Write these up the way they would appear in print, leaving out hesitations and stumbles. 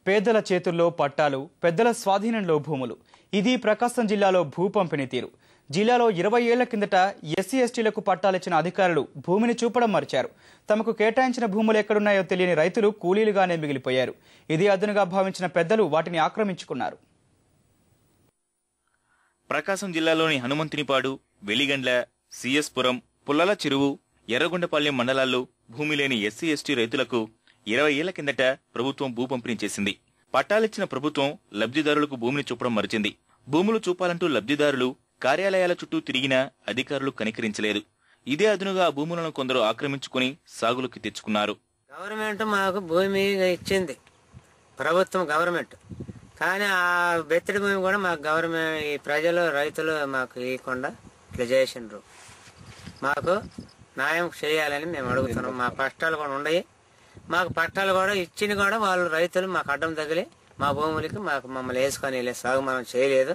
పేదల చేతుల్లో పట్టాలు, పెద్దల స్వాధీనంలో భూములు. ఇది ప్రకాశం జిల్లాలో భూ పంపిణీ తీరు. జిల్లాలో 20 ఏళ్ల కిందట ఎస్సీ ఎస్టీలకు పట్టాలిచ్చిన అధికారులు భూమిని చూపడం మర్చారు. తమకు కేటాయించిన భూములు ఎక్కడున్నాయో తెలియని రైతులు కూలీలుగానే మిగిలిపోయారు. ఇది అదునుగా భావించిన పెద్దలు వాటిని ఆక్రమించుకున్నారు. ప్రకాశం జిల్లాలోని హనుమంతునిపాడు, వెలిగండ్ల, సిఎస్ పురం, పుల్లల చెరువు, ఎర్రగొండపాలెం మండలాల్లో భూమి లేని ఎస్సీ ఎస్టీ రైతులకు 20 ఏళ్ల కిందట ప్రభుత్వం భూ పంపిణీ చేసింది. పట్టాలిచ్చిన ప్రభుత్వం లబ్ధిదారులకు భూమిని చూపడం మరిచింది. భూములు చూపాలంటూ లబ్ధిదారులు కార్యాలయాల చుట్టూ తిరిగినా అధికారులు కనికరించలేదు. ఇదే అదునుగా ఆ భూములను కొందరు ఆక్రమించుకుని సాగులోకి తెచ్చుకున్నారు. గవర్నమెంట్ మాకు భూమి ఇచ్చింది, ప్రభుత్వం గవర్నమెంట్. కానీ ఆ బెత్తడి భూమి కూడా మాకు గవర్నమెంట్, ఈ ప్రజలు రైతులు మాకు ఇవ్వకుండా ఇట్లా చేసిండ్రు. మాకు న్యాయం చేయాలని మేము అడుగుతున్నాం. మా పట్టాలు కూడా ఉన్నాయి. మాకు పట్టాలు కూడా ఇచ్చిన కూడా వాళ్ళు రైతులు మాకు అడ్డం తగిలి మా భూములకి మమ్మల్ని వేసుకొని సాగు మనం చేయలేదు.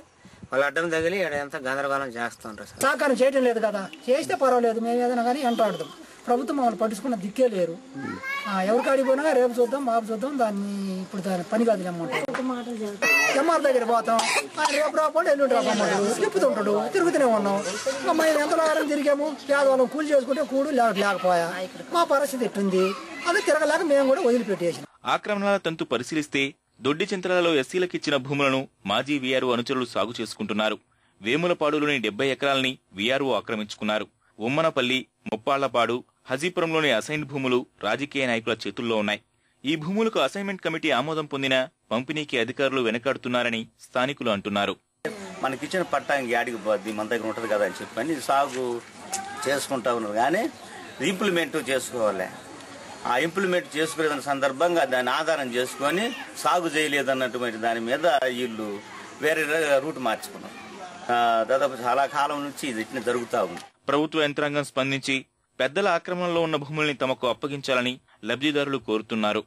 వాళ్ళు అడ్డం తగిలి ఎంత గందరగోళం చేస్తుంటారు. సహకారం చేయడం లేదు కదా, చేస్తే పర్వాలేదు, మేము ఏదైనా కానీ ఎంటాడుతాం. ప్రభుత్వం మమ్మల్ని పట్టించుకున్న దిక్కే లేరు. ఎవరికి అడిగిపోయినా రేపు చూద్దాం, మాపు చూద్దాం, దాన్ని ఇప్పుడు దాన్ని పని కాదు ఎంఆర్ దగ్గర పోతాం. రేపు రాకుండా ఎల్లుండి రాబోమంటాడు, తిప్పుతుంటాడు, తిరుగుతూనే ఉన్నాం. మేము ఎంత వారం తిరిగాము, పేదవాళ్ళం కూలి చేసుకుంటే కూడు లేకపోయా మా పరిస్థితి ఎట్టుంది. అది తిరగలేక మేము కూడా వదిలిపెట్టేసాం. ఆక్రమణల తంతు పరిశీలిస్తే దొడ్డి చింతలలో ఎస్సీలకిచ్చిన భూములను మాజీ వీఆర్ఓ అనుచరులు సాగు చేసుకుంటున్నారు. వేములపాడులోని 70 ఎకరాలని వీఆర్ఓ ఆక్రమించుకున్నారు. ఉమ్మనపల్లి, ముప్పాళ్లపాడు, హజీపురంలోని అసైన్ భూములు రాజకీయ నాయకుల చేతుల్లో ఉన్నాయి. ఈ భూములకు అసైన్మెంట్ కమిటీ ఆమోదం పొందినా పంపిణీకి అధికారులు వెనకాడుతున్నారని స్థానికులు అంటున్నారు. మనకిచ్చిన పట్టా యాడికి పోద్ది, మన దగ్గర ఉంటది కదా అని చెప్పని సాగు చేసుకుంటా ఉన్నారు. కానీ ఇంప్లిమెంట్ చేసుకోవాలి. ఆ ఇంప్లిమెంట్ చేసుకునే సందర్భంగా దాన్ని ఆధారం చేసుకొని సాగు చేయలేదన్నటువంటి దాని మీద వీళ్ళు వేరే రూట్ మార్చుకున్నారు. దాదాపు చాలా కాలం నుంచి ఇది జరుగుతూ ఉంది. ప్రభుత్వ యంత్రాంగం స్పందించి పెద్దల ఆక్రమణలో ఉన్న భూముల్ని తమకు అప్పగించాలని లబ్ధిదారులు కోరుతున్నారు.